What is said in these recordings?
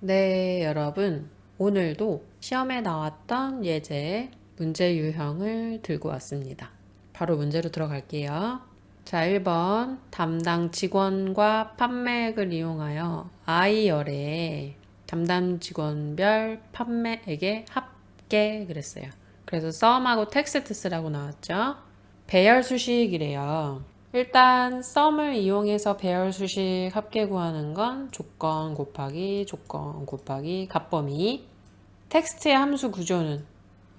네, 여러분. 오늘도 시험에 나왔던 예제 문제 유형을 들고 왔습니다. 바로 문제로 들어갈게요. 자, 1번. 담당 직원과 판매액을 이용하여 I열에 담당 직원별 판매액의 합계 그랬어요. 그래서 썸하고 텍스트 쓰라고 나왔죠. 배열 수식이래요. 일단 썸을 이용해서 배열 수식 합계 구하는 건 조건 곱하기 값범위. 텍스트의 함수 구조는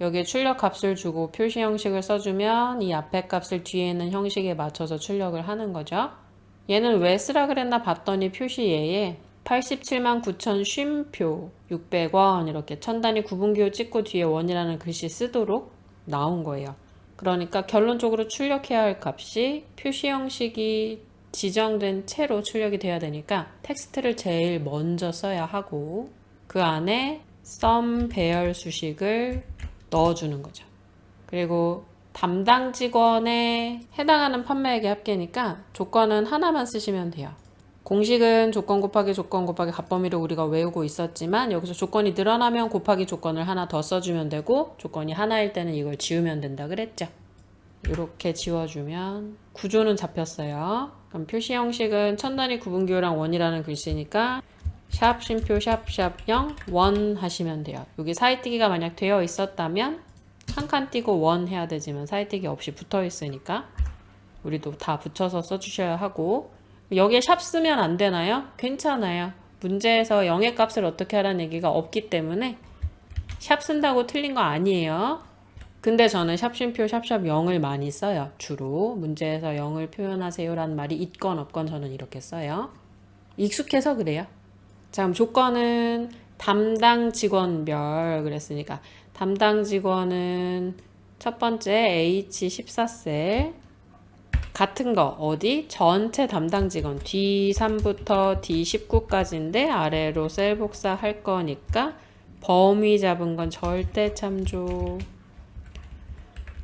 여기에 출력 값을 주고 표시 형식을 써주면 이 앞에 값을 뒤에 있는 형식에 맞춰서 출력을 하는 거죠. 얘는 왜 쓰라 그랬나 봤더니 표시예에 87만 9천 쉼표 600원 이렇게 천 단위 구분기호 찍고 뒤에 원이라는 글씨 쓰도록 나온 거예요. 그러니까 결론적으로 출력해야 할 값이 표시 형식이 지정된 채로 출력이 돼야 되니까 텍스트를 제일 먼저 써야 하고 그 안에 썸 배열 수식을 넣어주는 거죠. 그리고 담당 직원에 해당하는 판매액의 합계니까 조건은 하나만 쓰시면 돼요. 공식은 조건 곱하기 값범위를 우리가 외우고 있었지만 여기서 조건이 늘어나면 곱하기 조건을 하나 더 써주면 되고 조건이 하나일 때는 이걸 지우면 된다 그랬죠. 이렇게 지워주면 구조는 잡혔어요. 그럼 표시 형식은 천 단위 구분기호랑 원이라는 글씨니까 샵 쉼표 샵샵 0 원 하시면 돼요. 여기 사이뜨기가 만약 되어 있었다면 한 칸 띄고 원 해야 되지만 사이뜨기 없이 붙어 있으니까 우리도 다 붙여서 써주셔야 하고 여기에 샵 쓰면 안 되나요? 괜찮아요. 문제에서 0의 값을 어떻게 하라는 얘기가 없기 때문에 샵 쓴다고 틀린 거 아니에요. 근데 저는 샵쉼표 샵샵 0을 많이 써요. 주로 문제에서 0을 표현하세요 라는 말이 있건 없건 저는 이렇게 써요. 익숙해서 그래요. 자, 그럼 조건은 담당 직원별 그랬으니까 담당 직원은 첫 번째 H14셀 같은 거 어디? 전체 담당 직원 D3부터 D19까지인데 아래로 셀 복사할 거니까 범위 잡은 건 절대 참조.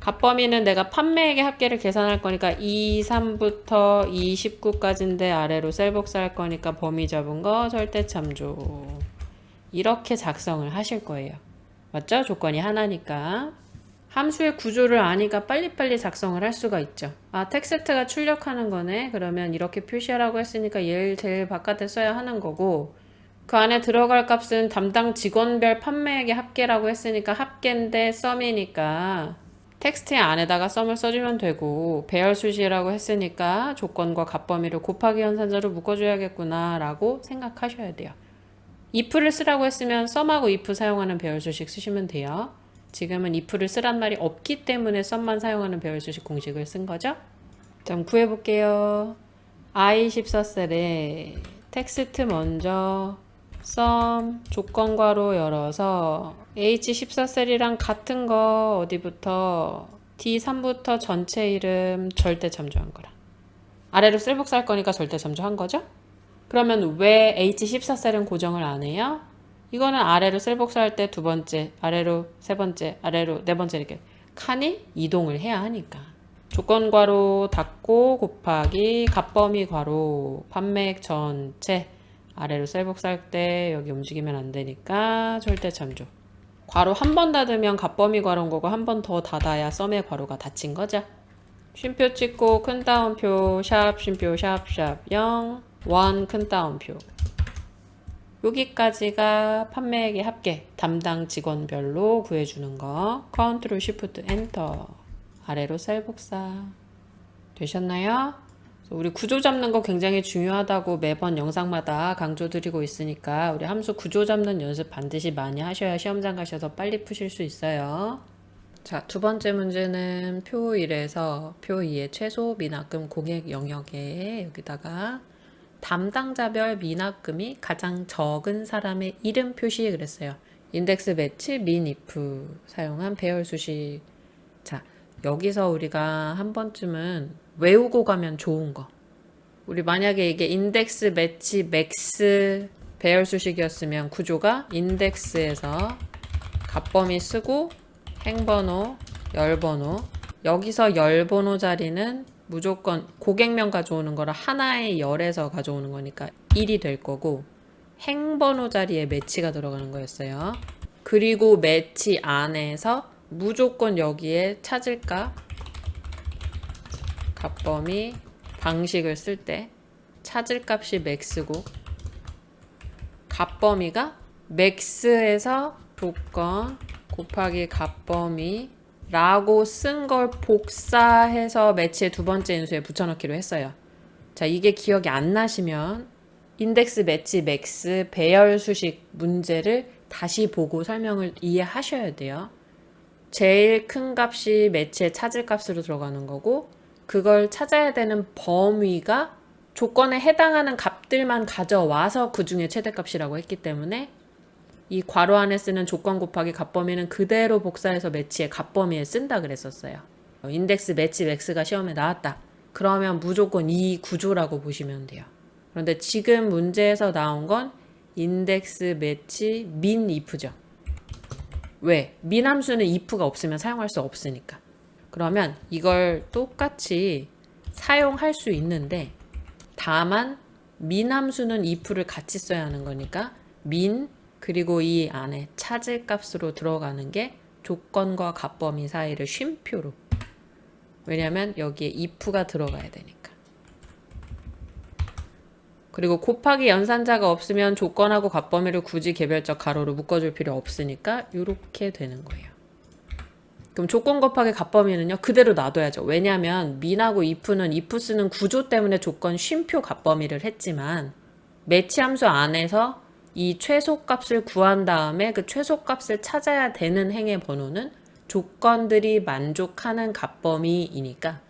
값범위는 내가 판매액의 합계를 계산할 거니까 23부터 29까지인데 아래로 셀 복사할 거니까 범위 잡은 거 절대 참조. 이렇게 작성을 하실 거예요. 맞죠? 조건이 하나니까. 함수의 구조를 아니까 빨리빨리 작성을 할 수가 있죠. 아, 텍스트가 출력하는 거네. 그러면 이렇게 표시하라고 했으니까 얘를 제일 바깥에 써야 하는 거고 그 안에 들어갈 값은 담당 직원별 판매액의 합계라고 했으니까 합계인데 썸이니까 텍스트 안에다가 썸을 써주면 되고 배열 수식이라고 했으니까 조건과 값범위를 곱하기 연산자로 묶어줘야겠구나 라고 생각하셔야 돼요. if를 쓰라고 했으면 썸하고 if 사용하는 배열 수식 쓰시면 돼요. 지금은 if를 쓰란 말이 없기 때문에 썸만 사용하는 배열 수식 공식을 쓴 거죠. 좀 구해볼게요. I14셀에 텍스트 먼저 썸 조건괄호 열어서 H14셀이랑 같은 거 어디부터 D3부터 전체 이름 절대 참조한 거라. 아래로 셀 복사할 거니까 절대 참조한 거죠. 그러면 왜 H14셀은 고정을 안 해요? 이거는 아래로 셀 복사할 때 두 번째, 아래로 세 번째, 아래로 네 번째 이렇게 칸이 이동을 해야 하니까. 조건 괄호 닫고 곱하기 값범위 괄호 판매액 전체 아래로 셀 복사할 때 여기 움직이면 안 되니까 절대 참조. 괄호 한 번 닫으면 값범위 괄호인 거고 한 번 더 닫아야 썸의 괄호가 닫힌 거죠. 쉼표 찍고 큰 따옴표 샵 쉼표 샵샵 0 원 큰 따옴표. 여기까지가 판매액의 합계 담당 직원별로 구해주는 거. 컨트롤 쉬프트 엔터 아래로 셀 복사 되셨나요? 우리 구조 잡는 거 굉장히 중요하다고 매번 영상마다 강조드리고 있으니까 우리 함수 구조 잡는 연습 반드시 많이 하셔야 시험장 가셔서 빨리 푸실 수 있어요. 자, 두 번째 문제는 표 1에서 표 2의 최소 미납금 공액 영역에 여기다가 담당자별 미납금이 가장 적은 사람의 이름 표시 그랬어요. 인덱스 매치 민 if 사용한 배열 수식. 자, 여기서 우리가 한 번쯤은 외우고 가면 좋은 거. 우리 만약에 이게 인덱스 매치 맥스 배열 수식이었으면 구조가 인덱스에서 값범위 쓰고 행번호, 열번호. 여기서 열번호 자리는 무조건 고객명 가져오는 거라 하나의 열에서 가져오는 거니까 1이 될 거고 행번호 자리에 매치가 들어가는 거였어요. 그리고 매치 안에서 무조건 여기에 찾을값 값범위 방식을 쓸 때 찾을값이 맥스고 값범위가 맥스에서 조건 곱하기 값범위 라고 쓴 걸 복사해서 매치의 두 번째 인수에 붙여넣기로 했어요. 자, 이게 기억이 안 나시면 인덱스 매치 맥스 배열 수식 문제를 다시 보고 설명을 이해하셔야 돼요. 제일 큰 값이 매치의 찾을 값으로 들어가는 거고 그걸 찾아야 되는 범위가 조건에 해당하는 값들만 가져와서 그 중에 최대값이라고 했기 때문에 이 괄호 안에 쓰는 조건 곱하기 값범위는 그대로 복사해서 매치의 값범위에 쓴다 그랬었어요. 인덱스 매치 맥스가 시험에 나왔다. 그러면 무조건 이 구조라고 보시면 돼요. 그런데 지금 문제에서 나온 건 인덱스 매치 민 if죠. 왜? 민 함수는 if가 없으면 사용할 수 없으니까. 그러면 이걸 똑같이 사용할 수 있는데 다만 민 함수는 if를 같이 써야 하는 거니까 민 그리고 이 안에 찾을 값으로 들어가는 게 조건과 값범위 사이를 쉼표로. 왜냐면 여기에 if가 들어가야 되니까. 그리고 곱하기 연산자가 없으면 조건하고 값범위를 굳이 개별적 가로로 묶어줄 필요 없으니까 이렇게 되는 거예요. 그럼 조건 곱하기 값범위는요 그대로 놔둬야죠. 왜냐하면 민하고 if는 if 쓰는 구조 때문에 조건 쉼표 값범위를 했지만 매치 함수 안에서 이 최소값을 구한 다음에 그 최소값을 찾아야 되는 행의 번호는 조건들이 만족하는 값범위이니까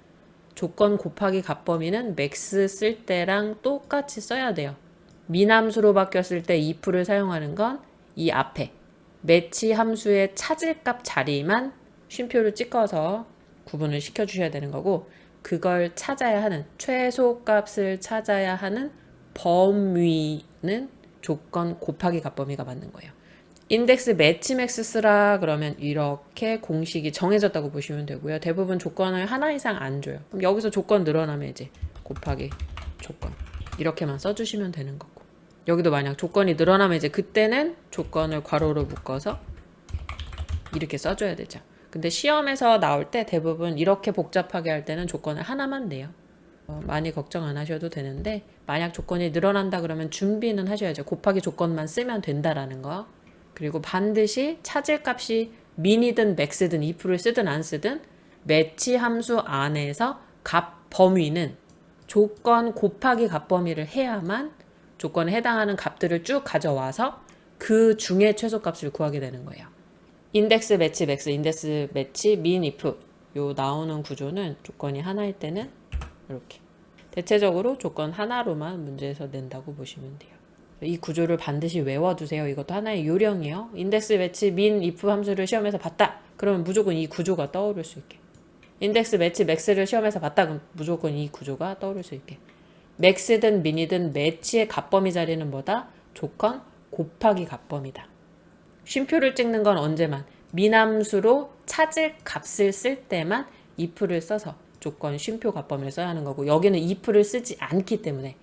조건 곱하기 값범위는 맥스 쓸 때랑 똑같이 써야 돼요. 민함수로 바뀌었을 때 if를 사용하는 건 이 앞에 매치 함수의 찾을 값 자리만 쉼표를 찍어서 구분을 시켜주셔야 되는 거고 그걸 찾아야 하는 최소값을 찾아야 하는 범위는 조건 곱하기 값범위가 맞는 거예요. 인덱스 매치 맥스 쓰라 그러면 이렇게 공식이 정해졌다고 보시면 되고요. 대부분 조건을 하나 이상 안 줘요. 그럼 여기서 조건 늘어나면 이제 곱하기 조건 이렇게만 써주시면 되는 거고 여기도 만약 조건이 늘어나면 이제 그때는 조건을 괄호로 묶어서 이렇게 써줘야 되죠. 근데 시험에서 나올 때 대부분 이렇게 복잡하게 할 때는 조건을 하나만 내요. 많이 걱정 안 하셔도 되는데 만약 조건이 늘어난다 그러면 준비는 하셔야죠. 곱하기 조건만 쓰면 된다라는 거. 그리고 반드시 찾을 값이 민이든 맥스든 if를 쓰든 안 쓰든 매치 함수 안에서 값 범위는 조건 곱하기 값 범위를 해야만 조건에 해당하는 값들을 쭉 가져와서 그 중에 최소값을 구하게 되는 거예요. 인덱스 매치 맥스, 인덱스 매치 민 if 요 나오는 구조는 조건이 하나일 때는 이렇게 대체적으로 조건 하나로만 문제에서 낸다고 보시면 돼요. 이 구조를 반드시 외워두세요. 이것도 하나의 요령이에요. 인덱스 매치 민 if 함수를 시험에서 봤다. 그러면 무조건 이 구조가 떠오를 수 있게. 인덱스 매치 맥스를 시험에서 봤다. 그럼 무조건 이 구조가 떠오를 수 있게. 맥스든 민이든 매치의 값범위 자리는 뭐다? 조건 곱하기 값범위다. 쉼표를 찍는 건 언제만? 민함수로 찾을 값을 쓸 때만 if를 써서 조건 쉼표 값범위를 써야 하는 거고 여기는 if를 쓰지 않기 때문에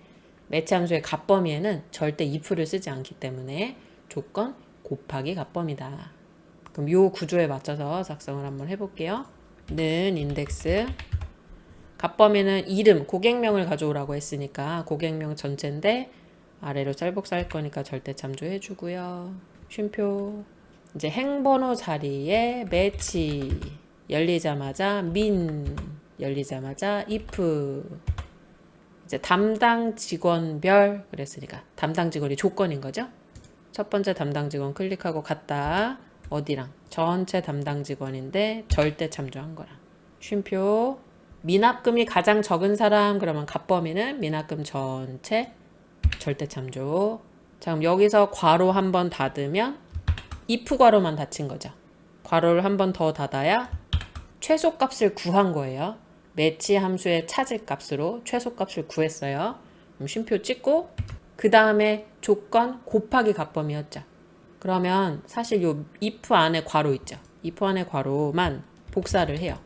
매치 함수의 값범위에는 절대 if를 쓰지 않기 때문에 조건 곱하기 값범위다. 그럼 이 구조에 맞춰서 작성을 한번 해볼게요. 는 인덱스 값범위는 이름, 고객명을 가져오라고 했으니까 고객명 전체인데 아래로 쌀복 쌀 거니까 절대 참조해 주고요. 쉼표 이제 행번호 자리에 매치 열리자마자 민 열리자마자 if 이제 담당 직원별 그랬으니까 담당 직원이 조건인 거죠. 첫 번째 담당 직원 클릭하고 갔다. 어디랑? 전체 담당 직원인데 절대 참조한 거랑. 쉼표 미납금이 가장 적은 사람 그러면 값범위는 미납금 전체 절대 참조. 자 그럼 여기서 괄호 한 번 닫으면 if 괄호만 닫힌 거죠. 괄호를 한 번 더 닫아야 최소값을 구한 거예요. 매치 함수의 찾을 값으로 최소값을 구했어요. 그럼 쉼표 찍고 그 다음에 조건 곱하기 값범위였죠. 그러면 사실 요 if 안에 괄호 있죠. if 안에 괄호만 복사를 해요.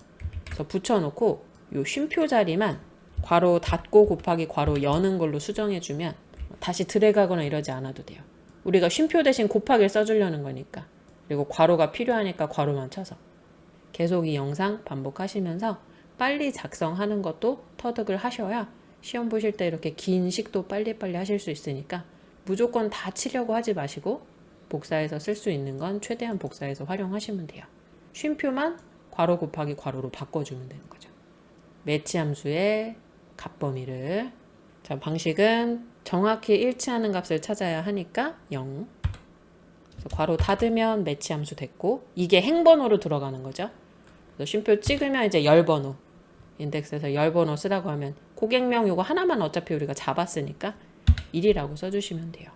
그래서 붙여놓고 요 쉼표 자리만 괄호 닫고 곱하기 괄호 여는 걸로 수정해주면 다시 들어가거나 이러지 않아도 돼요. 우리가 쉼표 대신 곱하기를 써주려는 거니까. 그리고 괄호가 필요하니까 괄호만 쳐서. 계속 이 영상 반복하시면서 빨리 작성하는 것도 터득을 하셔야 시험 보실 때 이렇게 긴 식도 빨리빨리 하실 수 있으니까 무조건 다 치려고 하지 마시고 복사해서 쓸 수 있는 건 최대한 복사해서 활용하시면 돼요. 쉼표만 괄호 곱하기 괄호로 바꿔주면 되는 거죠. 매치 함수의 값범위를 자, 방식은 정확히 일치하는 값을 찾아야 하니까 0 괄호 닫으면 매치 함수 됐고 이게 행번호로 들어가는 거죠. 그래서 쉼표 찍으면 이제 열번호 인덱스에서 열번호 쓰라고 하면 고객명 요거 하나만 어차피 우리가 잡았으니까 1이라고 써주시면 돼요.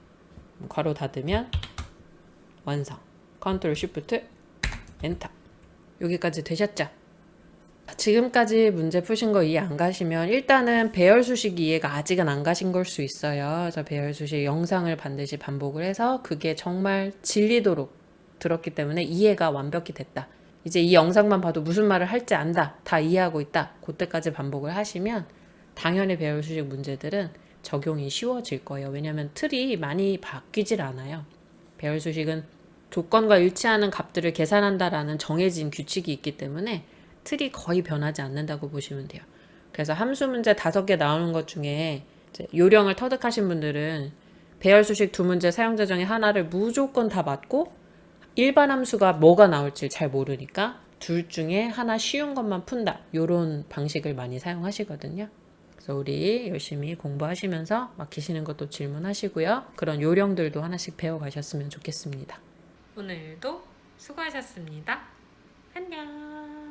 괄호 닫으면 완성. 컨트롤 쉬프트 엔터. 여기까지 되셨죠? 지금까지 문제 푸신 거 이해 안 가시면 일단은 배열수식 이해가 아직은 안 가신 걸 수 있어요. 그래서 배열수식 영상을 반드시 반복을 해서 그게 정말 질리도록 들었기 때문에 이해가 완벽히 됐다. 이제 이 영상만 봐도 무슨 말을 할지 안다. 다 이해하고 있다. 그때까지 반복을 하시면 당연히 배열수식 문제들은 적용이 쉬워질 거예요. 왜냐하면 틀이 많이 바뀌질 않아요. 배열수식은 조건과 일치하는 값들을 계산한다라는 정해진 규칙이 있기 때문에 틀이 거의 변하지 않는다고 보시면 돼요. 그래서 함수 문제 5개 나오는 것 중에 이제 요령을 터득하신 분들은 배열수식 2문제 사용자 중에 하나를 무조건 다 맞고 일반 함수가 뭐가 나올지 잘 모르니까 둘 중에 하나 쉬운 것만 푼다. 이런 방식을 많이 사용하시거든요. 그래서 우리 열심히 공부하시면서 막히시는 것도 질문하시고요. 그런 요령들도 하나씩 배워가셨으면 좋겠습니다. 오늘도 수고하셨습니다. 안녕.